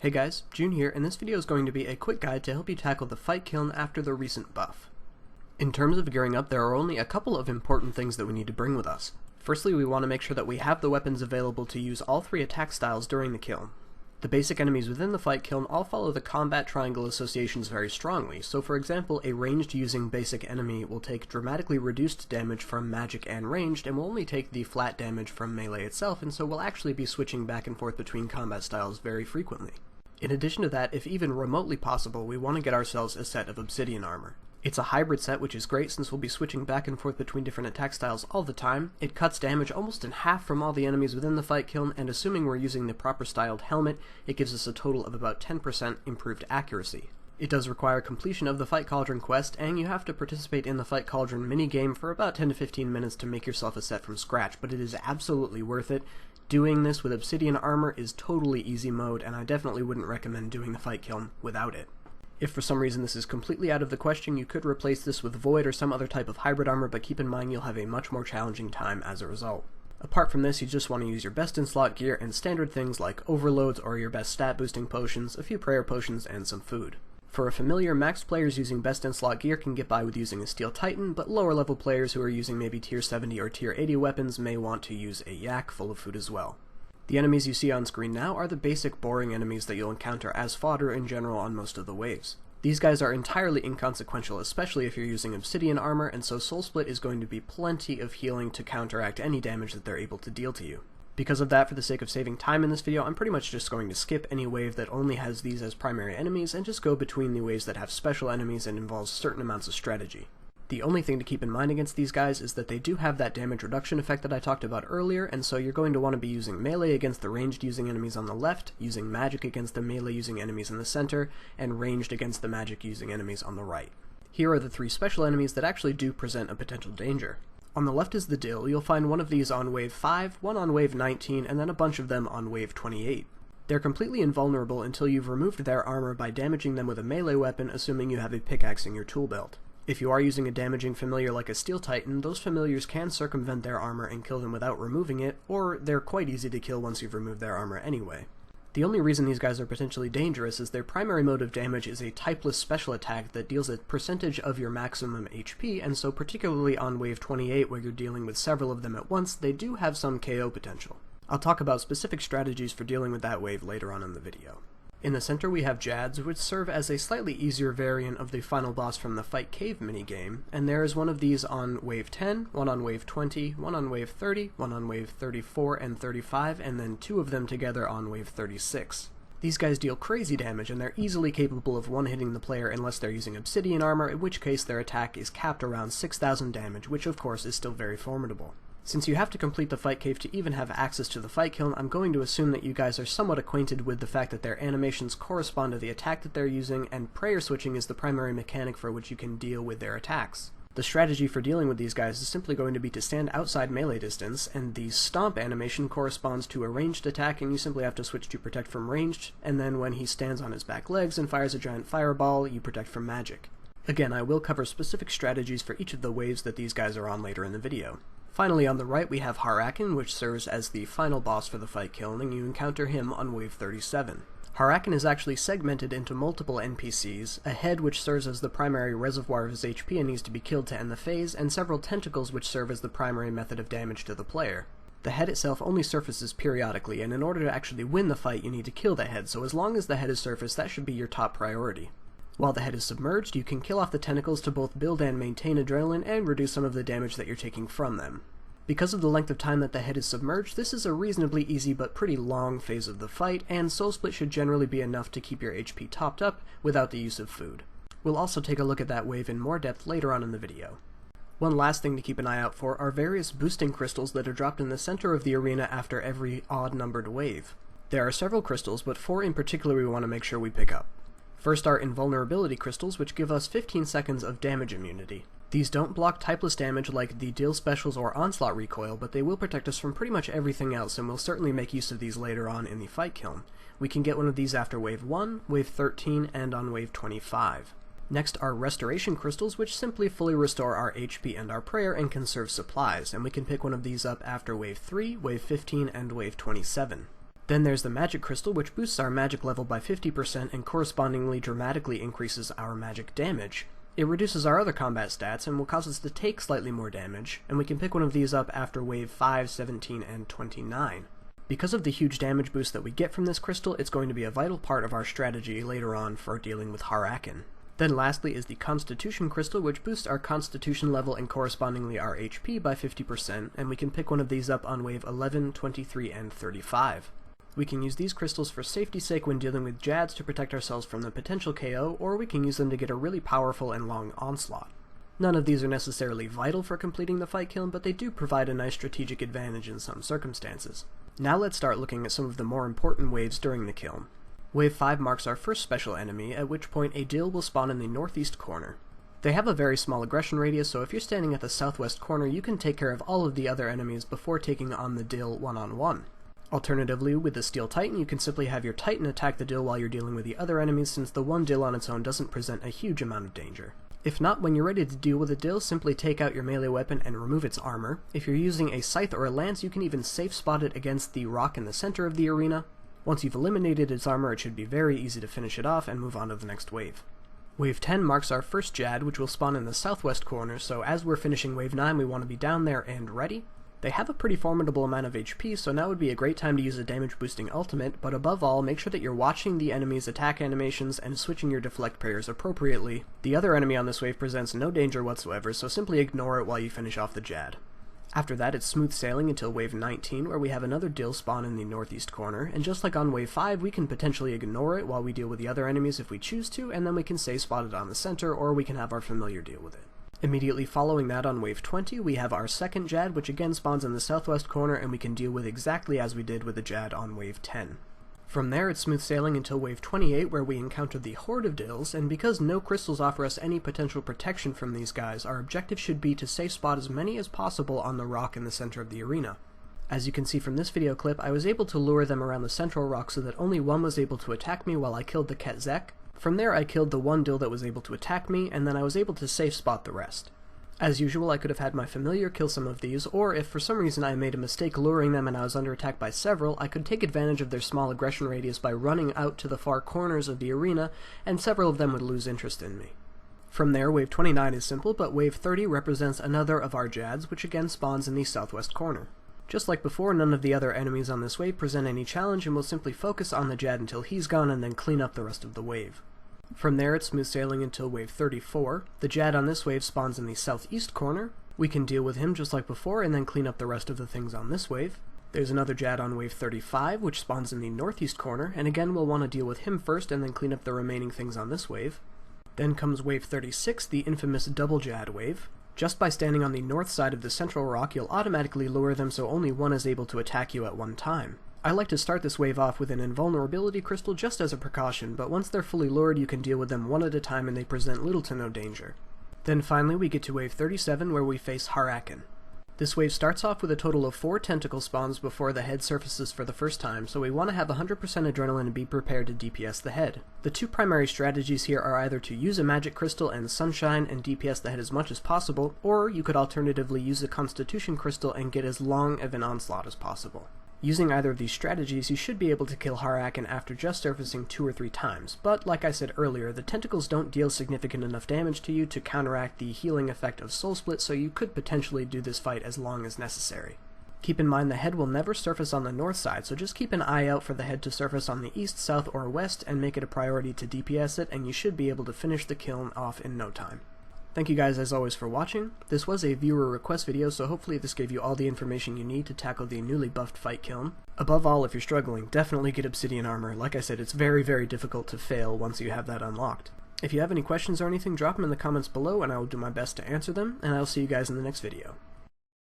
Hey guys, June here, and this video is going to be a quick guide to help you tackle the fight kiln after the recent buff. In terms of gearing up, there are only a couple of important things that we need to bring with us. Firstly, we want to make sure that we have the weapons available to use all three attack styles during the kiln. The basic enemies within the fight kiln all follow the combat triangle associations very strongly, so for example, a ranged using basic enemy will take dramatically reduced damage from magic and ranged, and will only take the flat damage from melee itself, and so we'll actually be switching back and forth between combat styles very frequently. In addition to that, if even remotely possible, we want to get ourselves a set of Obsidian Armor. It's a hybrid set, which is great since we'll be switching back and forth between different attack styles all the time. It cuts damage almost in half from all the enemies within the fight kiln, and assuming we're using the proper styled helmet, it gives us a total of about 10% improved accuracy. It does require completion of the Fight Cauldron quest, and you have to participate in the Fight Cauldron minigame for about 10 to 15 minutes to make yourself a set from scratch, but it is absolutely worth it. Doing this with Obsidian Armor is totally easy mode, and I definitely wouldn't recommend doing the fight kiln without it. If for some reason this is completely out of the question, you could replace this with Void or some other type of hybrid armor, but keep in mind you'll have a much more challenging time as a result. Apart from this, you just want to use your best in slot gear and standard things like overloads or your best stat boosting potions, a few prayer potions, and some food. For a familiar, maxed players using best in slot gear can get by with using a Steel Titan, but lower level players who are using maybe tier 70 or tier 80 weapons may want to use a yak full of food as well. The enemies you see on screen now are the basic boring enemies that you'll encounter as fodder in general on most of the waves. These guys are entirely inconsequential, especially if you're using Obsidian Armor, and so Soul Split is going to be plenty of healing to counteract any damage that they're able to deal to you. Because of that, for the sake of saving time in this video, I'm pretty much just going to skip any wave that only has these as primary enemies and just go between the waves that have special enemies and involves certain amounts of strategy. The only thing to keep in mind against these guys is that they do have that damage reduction effect that I talked about earlier, and so you're going to want to be using melee against the ranged using enemies on the left, using magic against the melee using enemies in the center, and ranged against the magic using enemies on the right. Here are the three special enemies that actually do present a potential danger. On the left is the Dill. You'll find one of these on wave 5, one on wave 19, and then a bunch of them on wave 28. They're completely invulnerable until you've removed their armor by damaging them with a melee weapon, assuming you have a pickaxe in your tool belt. If you are using a damaging familiar like a Steel Titan, those familiars can circumvent their armor and kill them without removing it, or they're quite easy to kill once you've removed their armor anyway. The only reason these guys are potentially dangerous is their primary mode of damage is a typeless special attack that deals a percentage of your maximum HP, and so particularly on wave 28 where you're dealing with several of them at once, they do have some KO potential. I'll talk about specific strategies for dealing with that wave later on in the video. In the center we have Jads, which serve as a slightly easier variant of the final boss from the Fight Cave minigame, and there is one of these on wave 10, one on wave 20, one on wave 30, one on wave 34 and 35, and then two of them together on wave 36. These guys deal crazy damage, and they're easily capable of one-hitting the player unless they're using Obsidian Armor, in which case their attack is capped around 6,000 damage, which of course is still very formidable. Since you have to complete the Fight Cave to even have access to the Fight Kiln, I'm going to assume that you guys are somewhat acquainted with the fact that their animations correspond to the attack that they're using, and prayer switching is the primary mechanic for which you can deal with their attacks. The strategy for dealing with these guys is simply going to be to stand outside melee distance, and the stomp animation corresponds to a ranged attack, and you simply have to switch to protect from ranged, and then when he stands on his back legs and fires a giant fireball, you protect from magic. Again, I will cover specific strategies for each of the waves that these guys are on later in the video. Finally, on the right we have har-aken, which serves as the final boss for the fight kiln, and you encounter him on wave 37. Har-aken is actually segmented into multiple NPCs, a head which serves as the primary reservoir of his HP and needs to be killed to end the phase, and several tentacles which serve as the primary method of damage to the player. The head itself only surfaces periodically, and in order to actually win the fight you need to kill the head, so as long as the head is surfaced, that should be your top priority. While the head is submerged, you can kill off the tentacles to both build and maintain adrenaline and reduce some of the damage that you're taking from them. Because of the length of time that the head is submerged, this is a reasonably easy but pretty long phase of the fight, and Soul Split should generally be enough to keep your HP topped up without the use of food. We'll also take a look at that wave in more depth later on in the video. One last thing to keep an eye out for are various boosting crystals that are dropped in the center of the arena after every odd-numbered wave. There are several crystals, but 4 in particular we want to make sure we pick up. First are Invulnerability Crystals, which give us 15 seconds of damage immunity. These don't block typeless damage like the Dill Specials or Onslaught Recoil, but they will protect us from pretty much everything else, and we'll certainly make use of these later on in the Fight Kiln. We can get one of these after wave 1, wave 13, and on wave 25. Next are Restoration Crystals, which simply fully restore our HP and our prayer and conserve supplies, and we can pick one of these up after wave 3, wave 15, and wave 27. Then there's the magic crystal, which boosts our magic level by 50% and correspondingly dramatically increases our magic damage. It reduces our other combat stats and will cause us to take slightly more damage, and we can pick one of these up after wave 5, 17, and 29. Because of the huge damage boost that we get from this crystal, it's going to be a vital part of our strategy later on for dealing with har-aken. Then lastly is the Constitution Crystal, which boosts our Constitution level and correspondingly our HP by 50%, and we can pick one of these up on wave 11, 23, and 35. We can use these crystals for safety's sake when dealing with Jads to protect ourselves from the potential KO, or we can use them to get a really powerful and long onslaught. None of these are necessarily vital for completing the fight kiln, but they do provide a nice strategic advantage in some circumstances. Now let's start looking at some of the more important waves during the kiln. Wave 5 marks our first special enemy, at which point a Dill will spawn in the northeast corner. They have a very small aggression radius, so if you're standing at the southwest corner, you can take care of all of the other enemies before taking on the Dill one-on-one. Alternatively, with the Steel Titan, you can simply have your Titan attack the Dill while you're dealing with the other enemies, since the one Dill on its own doesn't present a huge amount of danger. If not, when you're ready to deal with a Dill, simply take out your melee weapon and remove its armor. If you're using a scythe or a lance, you can even safe spot it against the rock in the center of the arena. Once you've eliminated its armor, it should be very easy to finish it off and move on to the next wave. Wave 10 marks our first Jad, which will spawn in the southwest corner, so as we're finishing wave 9, we want to be down there and ready. They have a pretty formidable amount of HP, so now would be a great time to use a damage boosting ultimate, but above all, make sure that you're watching the enemy's attack animations and switching your deflect parries appropriately. The other enemy on this wave presents no danger whatsoever, so simply ignore it while you finish off the Jad. After that, it's smooth sailing until wave 19, where we have another Dill spawn in the northeast corner, and just like on wave 5, we can potentially ignore it while we deal with the other enemies if we choose to, and then we can safe spot it on the center, or we can have our familiar deal with it. Immediately following that on wave 20, we have our second Jad, which again spawns in the southwest corner, and we can deal with exactly as we did with the Jad on wave 10. From there, it's smooth sailing until wave 28, where we encounter the horde of Dills, and because no crystals offer us any potential protection from these guys, our objective should be to safe spot as many as possible on the rock in the center of the arena. As you can see from this video clip, I was able to lure them around the central rock so that only one was able to attack me while I killed the Ketzek. From there, I killed the one Dill that was able to attack me, and then I was able to safe spot the rest. As usual, I could have had my familiar kill some of these, or if for some reason I made a mistake luring them and I was under attack by several, I could take advantage of their small aggression radius by running out to the far corners of the arena, and several of them would lose interest in me. From there, wave 29 is simple, but wave 30 represents another of our Jads, which again spawns in the southwest corner. Just like before, none of the other enemies on this wave present any challenge, and we'll simply focus on the Jad until he's gone and then clean up the rest of the wave. From there, it's smooth sailing until wave 34. The Jad on this wave spawns in the southeast corner. We can deal with him just like before and then clean up the rest of the things on this wave. There's another Jad on wave 35, which spawns in the northeast corner, and again we'll want to deal with him first and then clean up the remaining things on this wave. Then comes wave 36, the infamous double Jad wave. Just by standing on the north side of the central rock, you'll automatically lure them so only one is able to attack you at one time. I like to start this wave off with an Invulnerability Crystal just as a precaution, but once they're fully lured, you can deal with them one at a time and they present little to no danger. Then finally we get to wave 37, where we face har-aken. This wave starts off with a total of 4 tentacle spawns before the head surfaces for the first time, so we want to have 100% adrenaline and be prepared to DPS the head. The two primary strategies here are either to use a magic crystal and sunshine and DPS the head as much as possible, or you could alternatively use a Constitution crystal and get as long of an onslaught as possible. Using either of these strategies, you should be able to kill har-aken after just surfacing 2 or 3 times, but like I said earlier, the tentacles don't deal significant enough damage to you to counteract the healing effect of Soul Split, so you could potentially do this fight as long as necessary. Keep in mind the head will never surface on the north side, so just keep an eye out for the head to surface on the east, south, or west, and make it a priority to DPS it, and you should be able to finish the kiln off in no time. Thank you guys as always for watching. This was a viewer request video, so hopefully this gave you all the information you need to tackle the newly buffed fight kiln. Above all, if you're struggling, definitely get Obsidian Armor. Like I said, it's very, very difficult to fail once you have that unlocked. If you have any questions or anything, drop them in the comments below and I will do my best to answer them, and I'll see you guys in the next video.